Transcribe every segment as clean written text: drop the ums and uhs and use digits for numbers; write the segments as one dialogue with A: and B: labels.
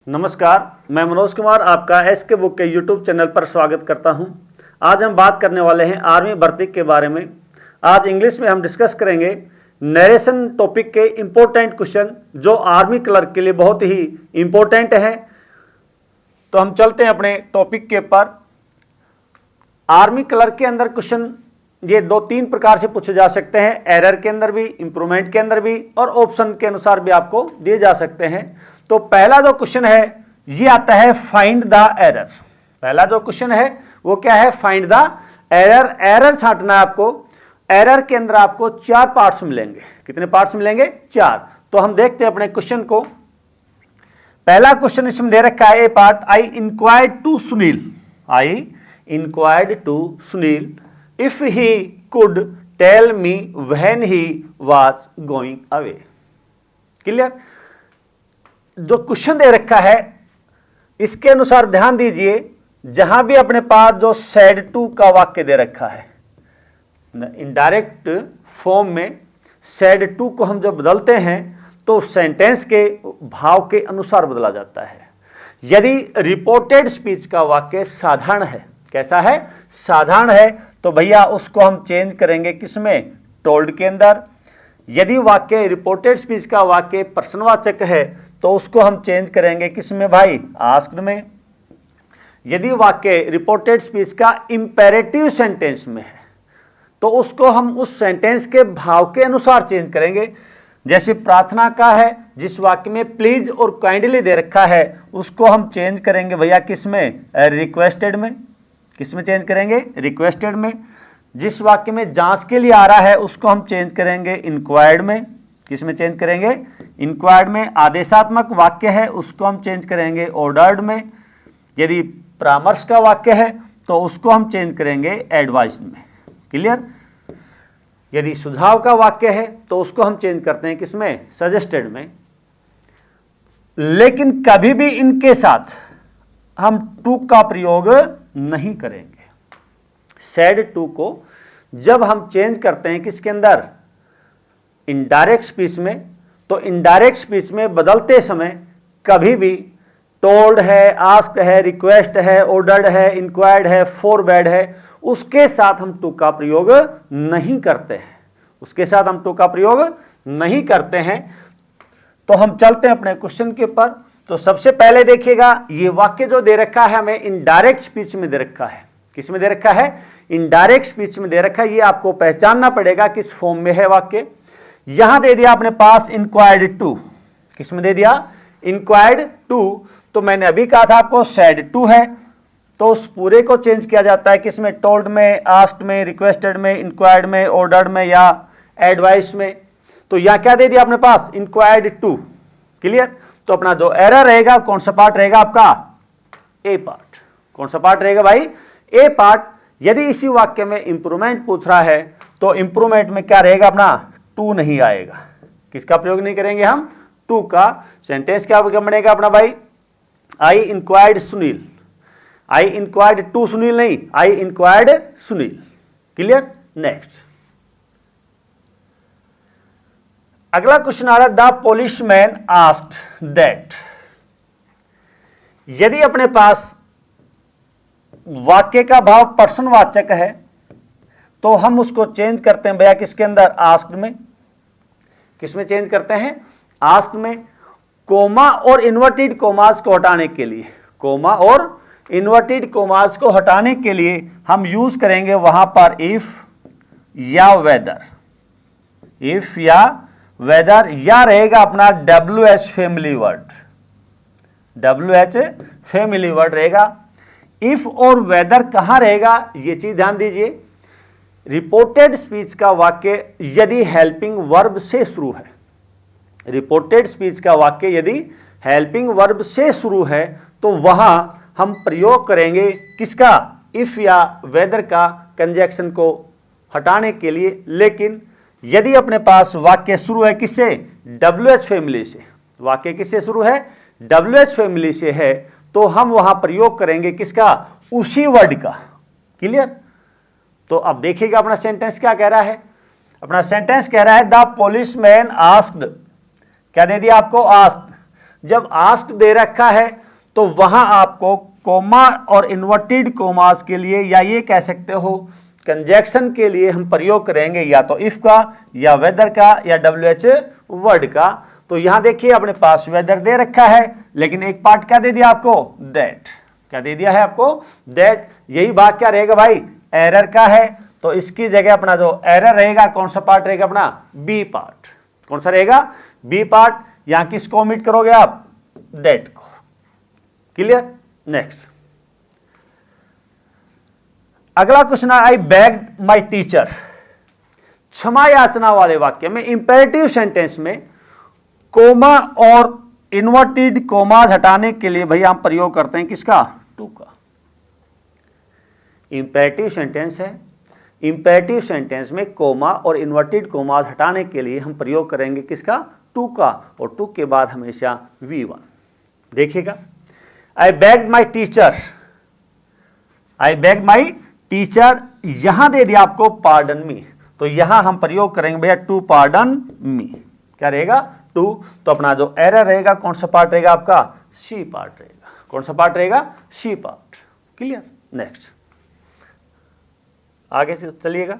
A: नमस्कार, मैं मनोज कुमार आपका एसके बुक के यूट्यूब चैनल पर स्वागत करता हूं। आज हम बात करने वाले हैं आर्मी भर्ती के बारे में। आज इंग्लिश में हम डिस्कस करेंगे नरेशन टॉपिक के इम्पोर्टेंट क्वेश्चन जो आर्मी क्लर्क के लिए बहुत ही इम्पोर्टेंट हैं। तो हम चलते हैं अपने टॉपिक के ऊपर। आर्मी क्लर्क के अंदर क्वेश्चन ये 2-3 प्रकार से पूछे जा सकते हैं, एरर के अंदर भी, इंप्रूवमेंट के अंदर भी और ऑप्शन के अनुसार भी आपको दिए जा सकते हैं। तो पहला जो क्वेश्चन है ये आता है फाइंड द एरर। पहला जो क्वेश्चन है वो क्या है? Find the error. एरर छांटना है आपको। एरर के अंदर आपको 4 पार्ट्स मिलेंगे। कितने पार्ट्स मिलेंगे? 4। तो हम देखते हैं अपने क्वेश्चन को। पहला क्वेश्चन इसमें दे रखा है A part, I inquired to Sunil. I inquired to Sunil if he could tell me when he was going away. Clear? जो क्वेश्चन दे रखा है इसके अनुसार ध्यान दीजिए, जहां भी अपने पास जो सेड टू का वाक्य दे रखा है, इनडायरेक्ट फॉर्म में सेड टू को हम जब बदलते हैं तो सेंटेंस के भाव के अनुसार बदला जाता है। यदि रिपोर्टेड स्पीच का वाक्य साधारण है, कैसा है? साधारण है, तो भैया उसको हम चेंज करेंगे किसमें? टोल्ड के अंदर। यदि वाक्य रिपोर्टेड स्पीच का वाक्य प्रश्नवाचक है तो उसको हम चेंज करेंगे किसमें भाई? आस्क्ड में। यदि वाक्य रिपोर्टेड स्पीच का इंपेरेटिव सेंटेंस में है तो उसको हम उस सेंटेंस के भाव के अनुसार चेंज करेंगे। जैसे प्रार्थना का है, जिस वाक्य में प्लीज और काइंडली दे रखा है उसको हम चेंज करेंगे भैया किसमें? रिक्वेस्टेड में। किसमें चेंज करेंगे? रिक्वेस्टेड में। जिस वाक्य में जांच के लिए आ रहा है उसको हम चेंज करेंगे इंक्वायर्ड में। किसमें चेंज करेंगे? इंक्वायर्ड में। आदेशात्मक वाक्य है उसको हम चेंज करेंगे ऑर्डर्ड में। यदि परामर्श का वाक्य है तो उसको हम चेंज करेंगे एडवाइस में। क्लियर? यदि सुझाव का वाक्य है तो उसको हम चेंज करते हैं किसमें? सजेस्टेड में। लेकिन कभी भी इनके साथ हम टू का प्रयोग नहीं करेंगे। सेड टू को जब हम चेंज करते हैं किसके अंदर? इनडायरेक्ट स्पीच में, तो इनडायरेक्ट स्पीच में बदलते समय कभी भी टोल्ड है, आस्क्ड है, रिक्वेस्ट है, ऑर्डर्ड है, इंक्वायर्ड है, फॉरवर्ड है, उसके साथ हम टू का प्रयोग नहीं करते हैं। उसके साथ हम टू का प्रयोग नहीं करते हैं। तो हम चलते हैं अपने क्वेश्चन के ऊपर। तो सबसे पहले देखिएगा, ये वाक्य जो दे रखा है हमें इनडायरेक्ट स्पीच में दे रखा है। किस में दे रखा है? इनडायरेक्ट स्पीच में दे रखा है। ये आपको पहचानना पड़ेगा किस फॉर्म में है वाक्य। यहां दे दिया अपने पास इंक्वायर्ड टू। किस में दे दिया? Inquired to. तो मैंने अभी कहा था आपको सेड टू है, तो उस पूरे को चेंज किया जाता है किसमें? टोल्ड में, आस्क्ड में, रिक्वेस्टेड में, इंक्वायर्ड में, ऑर्डर्ड में या एडवाइस में। तो यहां क्या दे दिया अपने पास? Inquired to. क्लियर? तो अपना जो एरर रहेगा कौन सा पार्ट रहेगा आपका? ए पार्ट। कौन सा पार्ट रहेगा भाई? ए पार्ट। यदि इसी वाक्य में इंप्रूवमेंट पूछ रहा है तो इंप्रूवमेंट में क्या रहेगा अपना? टू नहीं आएगा। किसका प्रयोग नहीं करेंगे हम? टू का। सेंटेंस क्या बनेगा अपना भाई? I inquired Sunil. I inquired to Sunil नहीं, I inquired Sunil. Clear? Next अगला क्वेश्चन आ रहा है, द पुलिसमैन आस्क्ड दैट। यदि अपने पास वाक्य का भाव प्रश्नवाचक है तो हम उसको चेंज करते हैं भैया किसके अंदर? आस्क्ड में। किसमें चेंज करते हैं? आस्क्ड में। कोमा और इन्वर्टेड कोमास को हटाने के लिए, कोमा और इन्वर्टेड कोमास को हटाने के लिए हम यूज करेंगे वहां पर इफ या वेदर। इफ या वेदर, या रहेगा अपना WH family word. WH family word रहेगा। इफ और वेदर कहां रहेगा ये चीज ध्यान दीजिए। रिपोर्टेड स्पीच का वाक्य यदि हेल्पिंग वर्ब से शुरू है, रिपोर्टेड स्पीच का वाक्य यदि हेल्पिंग वर्ब से शुरू है तो वहां हम प्रयोग करेंगे किसका? इफ या वेदर का कंजक्शन को हटाने के लिए। लेकिन यदि अपने पास वाक्य शुरू है किससे? WH फैमिली से। वाक्य किससे शुरू है? WH फैमिली से है, तो हम वहां प्रयोग करेंगे किसका? उसी वर्ड का। क्लियर? तो अब देखिएगा अपना सेंटेंस क्या कह रहा है। अपना सेंटेंस कह रहा है द पुलिसमैन आस्क्ड, क्या दे दिया आपको? आस्क्ड। जब आस्क्ड दे रखा है तो वहां आपको कोमा और इन्वर्टेड कोमास के लिए, या ये कह सकते हो कंजक्शन के लिए हम प्रयोग करेंगे या तो इफ का, या वेदर का, या WH वर्ड का। तो यहां देखिए अपने पास वेदर दे रखा है, लेकिन एक पार्ट क्या दे दिया आपको, दैट। क्या दे दिया है आपको, दैट। यही भाग क्या रहेगा भाई, एरर का है, तो इसकी जगह अपना जो एरर रहेगा कौन सा पार्ट रहेगा अपना, बी पार्ट। कौन सा रहेगा, बी पार्ट। यहां किसको ओमिट करोगे आप, दैट को। क्लियर। नेक्स्ट अगला question, I begged my teacher. क्षमा याचना वाले वाक्य में इंपेरेटिव सेंटेंस में कोमा और इन्वर्टेड कोमास हटाने के लिए भैया हम प्रयोग करते हैं किसका, टू का। इंपेरेटिव सेंटेंस है, इंपेरेटिव सेंटेंस में कोमा और इन्वर्टेड कोमास हटाने के लिए हम प्रयोग करेंगे किसका, टू का, और टू के बाद हमेशा V1। देखिएगा, I begged my teacher, I begged my teacher, यहां दे दिया आपको पार्डन मी, तो यहां हम प्रयोग करेंगे भैया टू पार्डन मी। क्या रहेगा, टू। तो अपना जो एरर रहेगा कौन सा पार्ट रहेगा आपका, सी पार्ट रहेगा। कौन सा पार्ट रहेगा, सी पार्ट। क्लियर। नेक्स्ट आगे से चलिएगा,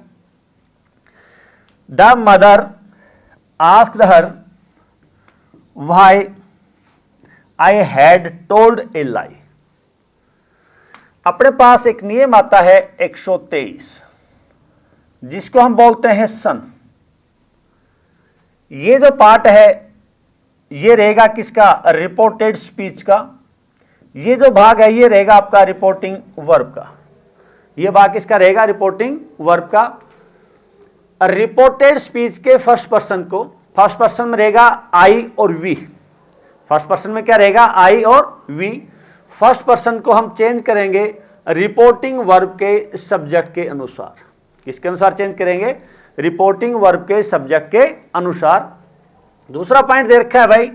A: the mother asked her why I had told a lie. अपने पास एक नियम आता है 123, जिसको हम बोलते हैं सन। ये जो पार्ट है ये रहेगा किसका, रिपोर्टेड स्पीच का। ये जो भाग है ये रहेगा आपका रिपोर्टिंग वर्ब का। ये भाग किसका रहेगा, रिपोर्टिंग वर्ब का। रिपोर्टेड स्पीच के फर्स्ट पर्सन को, फर्स्ट पर्सन में रहेगा आई और वी। फर्स्ट पर्सन में क्या रहेगा, आई और वी। फर्स्ट पर्सन को हम चेंज करेंगे रिपोर्टिंग वर्ब के सब्जेक्ट के अनुसार। किसके अनुसार चेंज करेंगे, रिपोर्टिंग वर्ब के सब्जेक्ट के अनुसार। दूसरा पॉइंट दे रखा है भाई,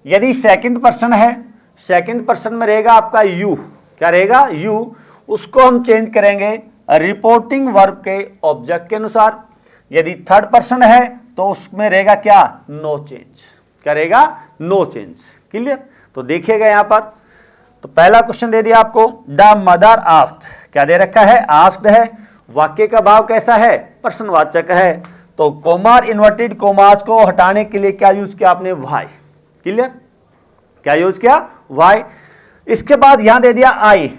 A: यदि सेकंड पर्सन है, सेकंड पर्सन में रहेगा आपका यू। क्या रहेगा, यू। उसको हम चेंज करेंगे रिपोर्टिंग वर्ब के ऑब्जेक्ट के अनुसार। यदि थर्ड पर्सन है तो उसमें रहेगा क्या, नो चेंज। क्या रहेगा, नो चेंज। क्लियर। तो देखिएगा यहां पर, तो पहला क्वेश्चन दे दिया आपको, द मदर आस्क्ड। क्या दे रखा है, आस्क्ड है। वाक्य का भाव कैसा है, प्रश्नवाचक है। तो कोमा इन्वर्टेड कोमास को हटाने के लिए क्या यूज किया आपने, व्हाई। क्लियर। क्या यूज किया, व्हाई। इसके बाद यहां दे दिया आई,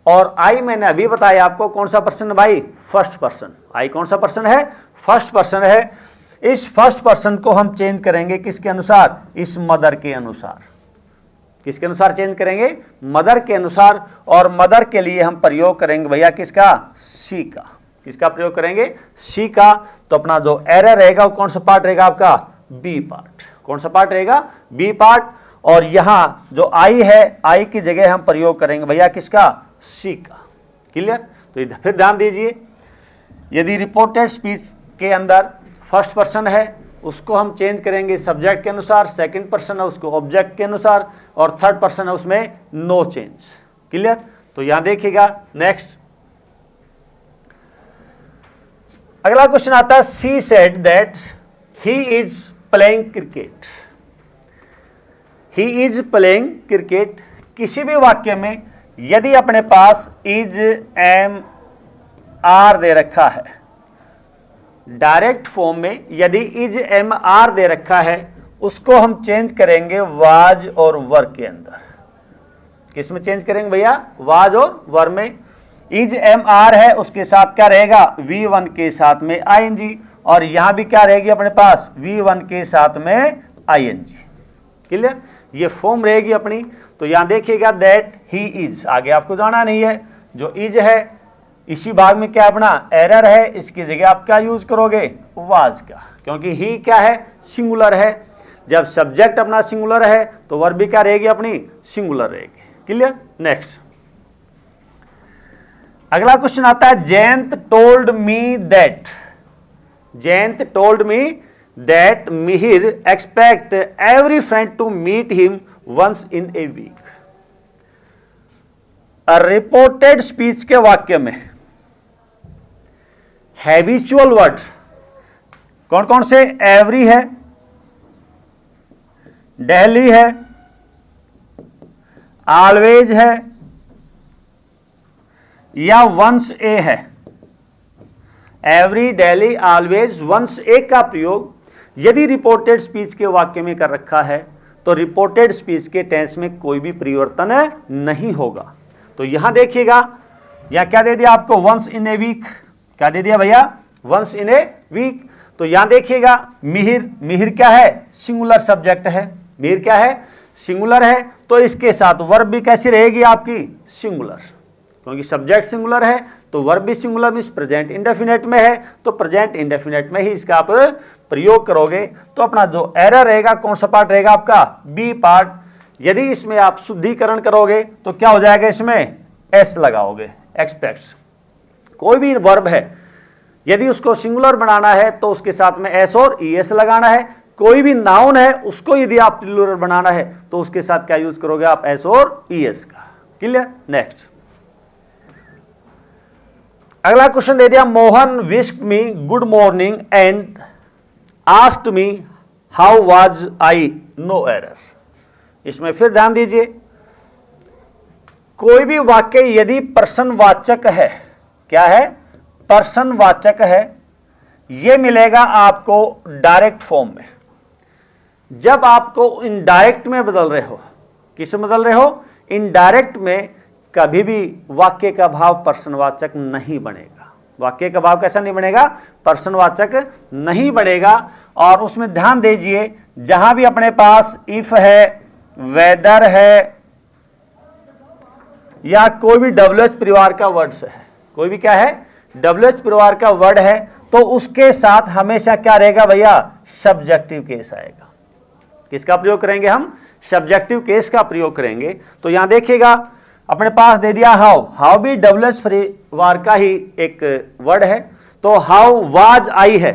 A: और आई मैंने अभी बताया आपको कौन सा पर्सन है भाई, फर्स्ट पर्सन। आई कौन सा पर्सन है, फर्स्ट पर्सन है। इस फर्स्ट पर्सन को हम चेंज करेंगे किसके अनुसार, इस मदर के अनुसार। किसके अनुसार चेंज करेंगे, मदर के अनुसार। और मदर के लिए हम प्रयोग करेंगे भैया किसका, सी का। किसका प्रयोग करेंगे, सी का। तो अपना जो एरर रहेगा वो कौन सा पार्ट रहेगा आपका, बी पार्ट। कौन सा पार्ट रहेगा, बी पार्ट। और यहां जो आई है, आई की जगह हम प्रयोग करेंगे भैया किसका, सी का। क्लियर। तो इधर फिर ध्यान दीजिए, यदि रिपोर्टेड स्पीच के अंदर फर्स्ट पर्सन है उसको हम चेंज करेंगे सब्जेक्ट के अनुसार, सेकंड पर्सन है उसको ऑब्जेक्ट के अनुसार, और थर्ड पर्सन है उसमें नो चेंज। क्लियर। तो यहां देखिएगा। नेक्स्ट अगला क्वेश्चन आता है, she said that he is playing cricket. He is playing cricket. किसी भी वाक्य में यदि अपने पास इज एम आर दे रखा है, डायरेक्ट फॉर्म में यदि इज एम आर दे रखा है, उसको हम चेंज करेंगे वाज और वर के अंदर। किस में चेंज करेंगे भैया, वाज और वर में। इज एम आर है, उसके साथ क्या रहेगा, V1 के साथ में ING, और यहां भी क्या रहेगी अपने पास, V1 के साथ में ING। क्लियर। ये फॉर्म रहेगी अपनी। तो यहां देखिएगा दैट ही इज, आगे आपको जाना नहीं है। जो इज है इसी भाग में क्या अपना एरर है, इसकी जगह आप क्या यूज करोगे, वाज का, क्योंकि ही क्या है, सिंगुलर है। जब सब्जेक्ट अपना सिंगुलर है तो वर्ब भी क्या रहेगी अपनी, सिंगुलर रहेगी। क्लियर। नेक्स्ट अगला क्वेश्चन आता है, Jayant told me that. Jayant told me that Mihir expect every friend to meet him once in a week. Reported speech के वाक्य में हैबिचुअल वर्ड कौन कौन से, एवरी है, डेली है, ऑलवेज है या वंस ए है। Every, daily, always, once a का प्रयोग यदि रिपोर्टेड स्पीच के वाक्य में कर रखा है तो रिपोर्टेड स्पीच के टेंस में कोई भी परिवर्तन नहीं होगा। तो यहां देखिएगा, यहां क्या दे दिया आपको, वंस इन ए वीक। क्या दे दिया भैया, वंस इन ए वीक। तो यहां देखिएगा मिहिर, मिहिर क्या है, सिंगुलर सब्जेक्ट है। मिहिर क्या है, सिंगुलर है। तो इसके साथ वर्ब भी कैसी रहेगी आपकी, सिंगुलर, क्योंकि सब्जेक्ट सिंगुलर है तो वर्ब भी सिंगुलर मींस प्रेजेंट इंडेफिनेट में है, तो प्रेजेंट इंडेफिनेट में ही इसका आप प्रयोग करोगे। तो अपना जो एरर रहेगा कौन सा पार्ट रहेगा आपका, बी पार्ट। यदि इसमें आप शुद्धिकरण करोगे तो क्या हो जाएगा, इसमें एस लगाओगे, एक्सपेक्ट्स। कोई भी वर्ब है यदि उसको सिंगुलर बनाना है तो उसके साथ में एस और ईएस लगाना है। कोई भी नाउन है उसको यदि आप प्लूरल बनाना है तो उसके साथ क्या यूज करोगे आप, एस और ईएस का। क्लियर। नेक्स्ट अगला क्वेश्चन दे दिया, Mohan wished me good morning and asked me how was I, no error. इसमें फिर ध्यान दीजिए, कोई भी वाक्य यदि प्रश्नवाचक है, क्या है, प्रश्नवाचक है, यह मिलेगा आपको डायरेक्ट फॉर्म में। जब आपको इनडायरेक्ट में बदल रहे हो, किस में बदल रहे हो, इनडायरेक्ट में, कभी भी वाक्य का भाव प्रश्नवाचक नहीं बनेगा। वाक्य का भाव कैसा नहीं बनेगा, प्रश्नवाचक नहीं बनेगा। और उसमें ध्यान दीजिए, जहां भी अपने पास इफ है, वेदर है, या कोई भी डब्ल्यूएच परिवार का वर्ड्स है, कोई भी क्या है, डब्ल्यूएच परिवार का वर्ड है, तो उसके साथ हमेशा क्या रहेगा भैया, सब्जेक्टिव केस आएगा। किसका प्रयोग करेंगे हम, सब्जेक्टिव केस का प्रयोग करेंगे। तो यहां देखिएगा अपने पास दे दिया हाउ, हाउ भी डब्ल्यूएच परिवार का ही एक वर्ड है। तो हाउ वाज आई है,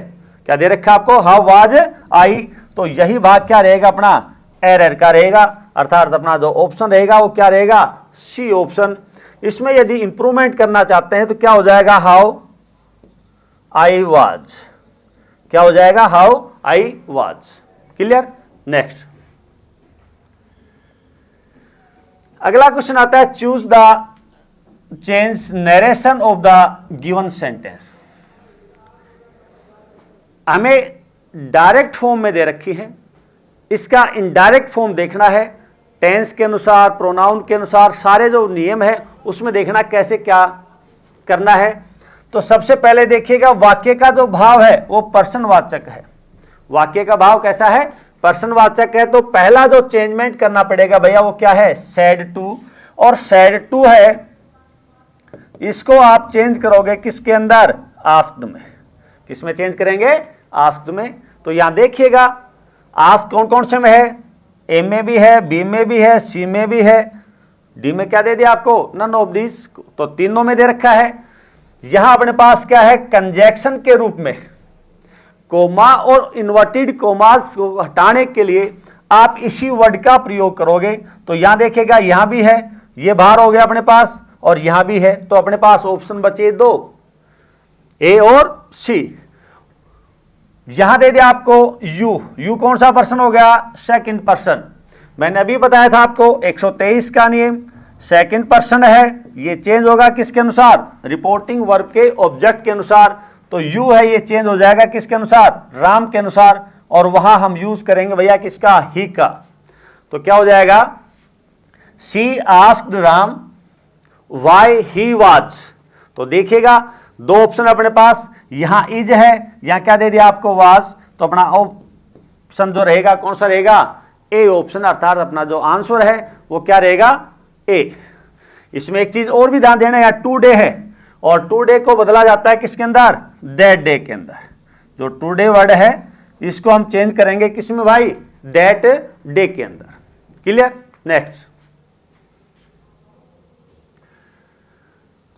A: क्या दे रखा आपको, हाउ वाज आई। तो यही भाग क्या रहेगा अपना, एरर का रहेगा, अर्थात अपना जो ऑप्शन रहेगा वो क्या रहेगा, सी ऑप्शन। इसमें यदि इंप्रूवमेंट करना चाहते हैं तो क्या हो जाएगा, हाउ आई वाज, क्या हो जाएगा, how I was. Clear. Next अगला क्वेश्चन आता है, choose the change narration of the given sentence. हमें डायरेक्ट फॉर्म में दे रखी है, इसका इनडायरेक्ट फॉर्म देखना है। टेंस के अनुसार, प्रोनाउन के अनुसार, सारे जो नियम है उसमें देखना कैसे क्या करना है। तो सबसे पहले देखिएगा, वाक्य का जो भाव है वो प्रश्नवाचक है। वाक्य का भाव कैसा है, प्रश्नवाचक है। तो पहला जो चेंजमेंट करना पड़ेगा भैया वो क्या है, सैड टू। और सैड टू है, इसको आप चेंज करोगे किसके अंदर, आस्क्ड में। किसमें चेंज करेंगे, आस्क्ड में। तो यहां देखिएगा आस्क कौन कौन से में है, ए में भी है, बी में भी है, सी में भी है, डी में क्या दे दिया आपको, नन ऑफ दिस। तो तीनों में दे रखा है। यहां अपने पास क्या है, कंजैक्शन के रूप में कोमा और इन्वर्टेड कोमास को हटाने के लिए आप इसी वर्ड का प्रयोग करोगे। तो यहां देखेगा, यहां भी है, ये बाहर हो गया अपने पास, और यहां भी है। तो अपने पास ऑप्शन बचे दो, ए और सी। यहां दे दिया आपको यू, यू कौन सा पर्सन हो गया, सेकंड पर्सन। मैंने अभी बताया था आपको 123 का नियम, सेकंड पर्सन है, ये चेंज होगा किसके अनुसार, रिपोर्टिंग वर्ब के ऑब्जेक्ट के अनुसार। तो यू है, ये चेंज हो जाएगा किसके अनुसार, राम के अनुसार। और वहां हम यूज करेंगे भैया किसका, ही का। तो क्या हो जाएगा, she asked Ram why he was. तो देखिएगा दो ऑप्शन अपने पास, यहां इज है, यहां क्या दे दिया आपको, वाज। तो अपना ऑप्शन जो रहेगा कौन सा रहेगा, ए ऑप्शन, अर्थात अपना जो आंसर है वो क्या रहेगा, ए। इसमें एक चीज और भी ध्यान देना, यार टू डे है और टू डे को बदला जाता है किसके अंदर, दैट डे के अंदर। जो टू डे वर्ड है इसको हम चेंज करेंगे किसमें भाई, दैट डे के अंदर। क्लियर। नेक्स्ट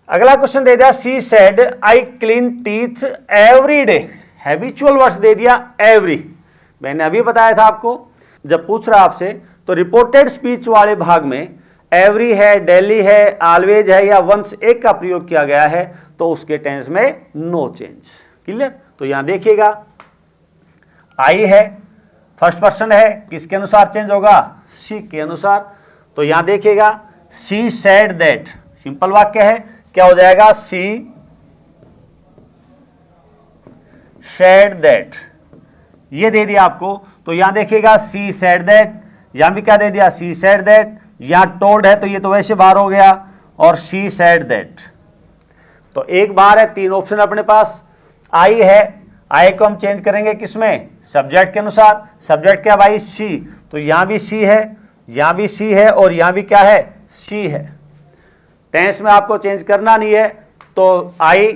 A: अगला क्वेश्चन दे दिया, she said I clean teeth every day. Habitual words दे दिया एवरी। मैंने अभी बताया था आपको, जब पूछ रहा आपसे तो रिपोर्टेड स्पीच वाले भाग में एवरी है, डेली है, ऑलवेज है या वंस एक का प्रयोग किया गया है तो उसके टेंस में नो चेंज। क्लियर। तो यहां देखिएगा आई है, फर्स्ट पर्सन है, किसके अनुसार चेंज होगा, सी के अनुसार। तो यहां देखिएगा शी सेड दैट, सिंपल वाक्य है, क्या हो जाएगा, शी सेड दैट, ये दे दिया आपको। तो यहां देखिएगा शी सेड दैट, यहां भी क्या दे दिया, शी सेड दैट, यहां टोल्ड है तो ये तो वैसे बाहर हो गया, और शी सेड दैट, तो एक बार है, तीन ऑप्शन अपने पास। आई है, आई को हम चेंज करेंगे किसमें, सब्जेक्ट के अनुसार, सब्जेक्ट क्या भाई, शी, तो यहां भी शी है, यहां भी शी है, और यहां भी क्या है, शी है। टेंस में आपको चेंज करना नहीं है, तो आई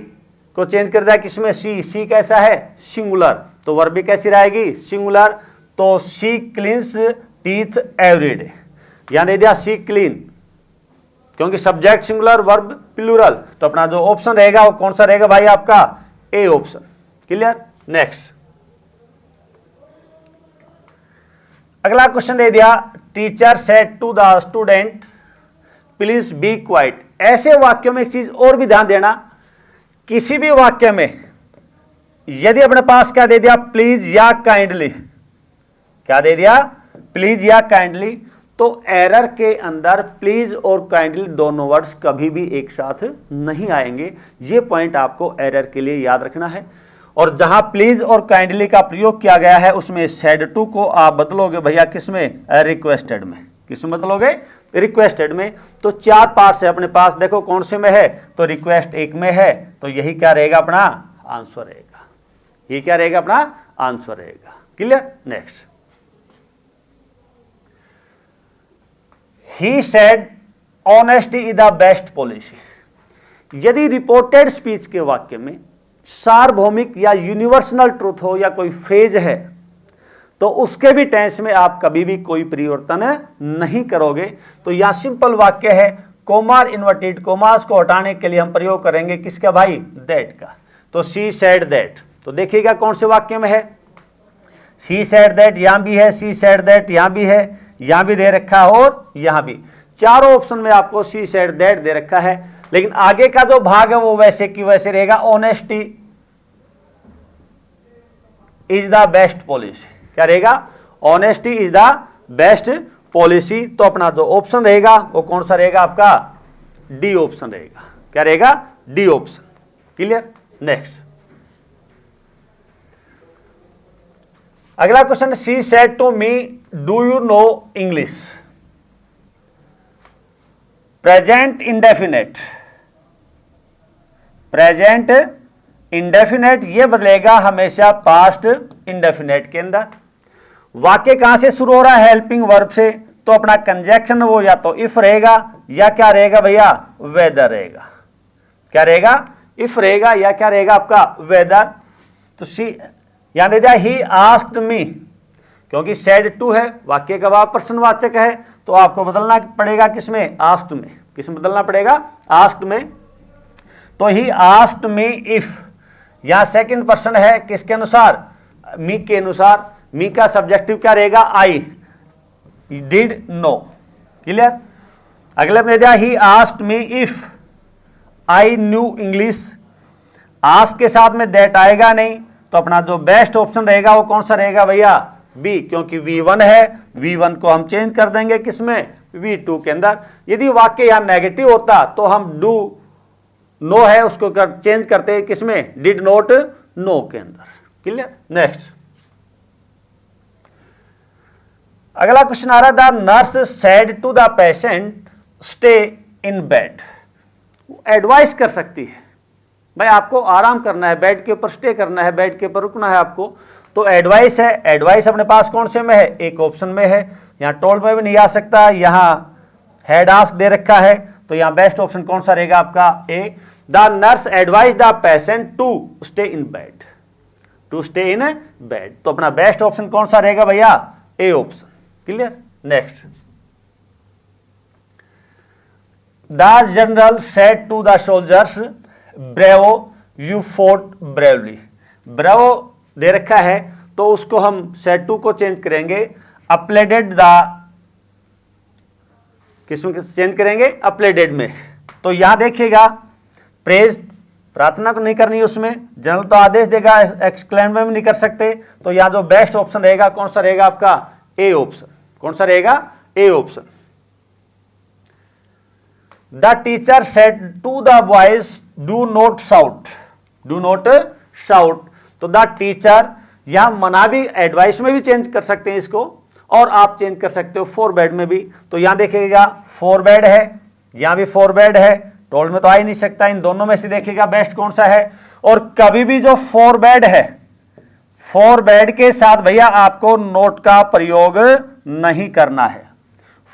A: को चेंज कर दिया किसमें, शी, शी कैसा है, सिंगुलर, तो वर्ब भी कैसी रहेगी, सिंगुलर, तो शी क्लीन्स टीथ एवरीडे, यहां दे दिया शी क्लीन, क्योंकि सब्जेक्ट सिंगुलर वर्ब प्लूरल, तो अपना जो ऑप्शन रहेगा वो कौन सा रहेगा भाई, आपका ए ऑप्शन। क्लियर। नेक्स्ट अगला क्वेश्चन दे दिया, teacher said to the student please be quiet. ऐसे वाक्यों में एक चीज और भी ध्यान देना, किसी भी वाक्य में यदि अपने पास क्या दे दिया, प्लीज या काइंडली, क्या दे दिया, प्लीज या काइंडली, तो एरर के अंदर प्लीज और काइंडली दोनों वर्ड्स कभी भी एक साथ नहीं आएंगे। ये पॉइंट आपको एरर के लिए याद रखना है। और जहां प्लीज और काइंडली का प्रयोग किया गया है उसमें सेड टू को आप बदलोगे भैया किसमें, रिक्वेस्टेड में, किसमें बदलोगे, रिक्वेस्टेड में। तो चार पार्ट्स है अपने पास, देखो कौन से में है, तो रिक्वेस्ट एक में है, तो यही क्या रहेगा, अपना आंसर रहेगा, ये क्या रहेगा, अपना आंसर रहेगा। Clear. Next, he said honesty is the best policy. यदि रिपोर्टेड स्पीच के वाक्य में सार्वभौमिक या यूनिवर्सल ट्रूथ हो या कोई फ्रेज है तो उसके भी टेंस में आप कभी भी कोई परिवर्तन नहीं करोगे। तो यहां सिंपल वाक्य है, कोमा इन्वर्टेड कोमास को हटाने के लिए हम प्रयोग करेंगे किसका भाई, दैट का। तो शी सेड दैट, तो देखिएगा कौन से वाक्य में है, शी सेड दैट, यहां भी है शी सेड दैट, यहां भी है, यहां भी दे रखा है, और यहां भी, चारों ऑप्शन में आपको शी सेड दैट दे रखा है। लेकिन आगे का जो भाग है वो वैसे की वैसे रहेगा, honesty is the best policy, क्या रहेगा, honesty is the best policy. तो अपना जो ऑप्शन रहेगा वो कौन सा रहेगा, आपका डी ऑप्शन रहेगा, क्या रहेगा, डी ऑप्शन। क्लियर। नेक्स्ट अगला question, she said to me do you know English. Present indefinite, present indefinite ये बदलेगा हमेशा पास्ट इंडेफिनेट के अंदर। वाक्य कहां से शुरू हो रहा है, हेल्पिंग वर्ब से, तो अपना कंजक्शन वो या तो इफ रहेगा या क्या रहेगा भैया, वेदर रहेगा, क्या रहेगा, इफ रहेगा या क्या रहेगा आपका, वेदर। तो सी यहां दे दिया ही आस्क्ड मी, क्योंकि सेड टू है, वाक्य का भाव प्रश्नवाचक है, तो आपको बदलना पड़ेगा किसमें, आस्क्ड में, किसमें बदलना पड़ेगा, आस्क्ड में। तो ही आस्क्ड मी इफ, यहां सेकंड पर्सन है किसके अनुसार, मी के अनुसार, मी का सब्जेक्टिव क्या रहेगा, आई, डिड नो। क्लियर। अगले में दिया he asked me if I knew English, ask के साथ में दैट आएगा नहीं, तो अपना जो बेस्ट ऑप्शन रहेगा वो कौन सा रहेगा भैया, बी, क्योंकि V1 है, V1 को हम चेंज कर देंगे किसमें, V2 के अंदर। यदि वाक्य यहां नेगेटिव होता तो हम डू नो है उसको चेंज करते किसमें, डिड नॉट नो के अंदर। क्लियर। नेक्स्ट अगला क्वेश्चन आ रहा है, the nurse said to the patient stay in bed. Advice कर सकती है भाई आपको आराम करना है, बेड के ऊपर स्टे करना है, बेड के ऊपर रुकना है आपको, तो एडवाइस है। एडवाइस अपने पास कौन से में है, एक ऑप्शन में है, यहाँ टोल्ड में भी नहीं आ सकता, यहाँ हैड आस्क्ड दे रखा है, तो यहाँ बेस्ट ऑप्शन कौन सा रहेगा आपका, A. The nurse advise the patient to stay in bed, to stay in bed, तो अपना बेस्ट ऑप्शन कौन सा रहेगा भैया, A option. Clear. Next, the general said to the soldiers bravo you fought bravely. Bravo दे रखा है तो उसको हम सेड टू को चेंज करेंगे, अपलेडेड द, किसमें चेंज करेंगे, अपलेडेड में। तो यहां देखिएगा प्रेज, प्रार्थना को नहीं करनी है उसमें, जनरल तो आदेश देगा, एक्सक्लेम में भी नहीं कर सकते, तो यहां जो बेस्ट ऑप्शन रहेगा कौन सा रहेगा आपका, ए ऑप्शन। कौन सा रहेगा, A option. The teacher said to the boys do not shout, do not shout. तो द टीचर, यहां मना भी, एडवाइस में भी चेंज कर सकते हैं इसको, और आप चेंज कर सकते हो फोरबेड में भी। तो यहां देखिएगा फोरबेड है, यहां भी फोरबेड है, टोल्ड में तो आ ही नहीं सकता। इन दोनों में से देखिएगा बेस्ट कौन सा है। और कभी भी जो फोरबेड है, फोरबेड के साथ भैया आपको नोट का प्रयोग नहीं करना है।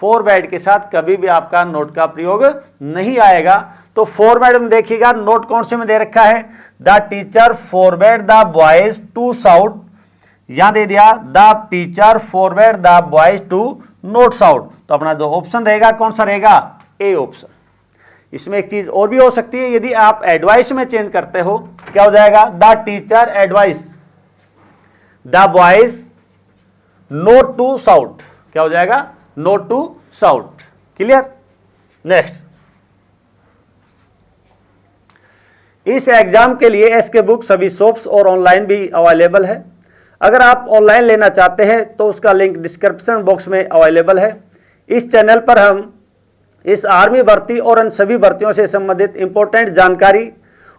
A: फोरबेड के साथ कभी भी आपका नोट का प्रयोग नहीं आएगा। तो फोरबेड में देखिएगा नोट कौन से में दे रखा है, the teacher forbade the boys to shout, यहां दे दिया the teacher forbade the boys to not shout. तो अपना जो ऑप्शन रहेगा कौन सा रहेगा, ए ऑप्शन। इसमें एक चीज और भी हो सकती है, यदि आप एडवाइस में चेंज करते हो, क्या हो जाएगा, the teacher advise the boys not to shout, क्या हो जाएगा, not to shout. Clear. Next, इस एग्जाम के लिए एसके बुक सभी शॉप्स और ऑनलाइन भी अवेलेबल है। अगर आप ऑनलाइन लेना चाहते हैं तो उसका लिंक डिस्क्रिप्शन बॉक्स में अवेलेबल है। इस चैनल पर हम इस आर्मी भर्ती और अन्य सभी भर्तियों से संबंधित इंपॉर्टेंट जानकारी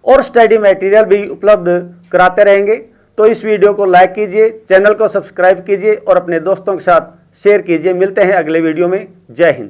A: और स्टडी मटेरियल भी उपलब्ध कराते रहेंगे। तो इस वीडियो को लाइक कीजिए, चैनल को सब्सक्राइब कीजिए और अपने दोस्तों के साथ शेयर कीजिए। मिलते हैं अगले वीडियो में। जय हिंद।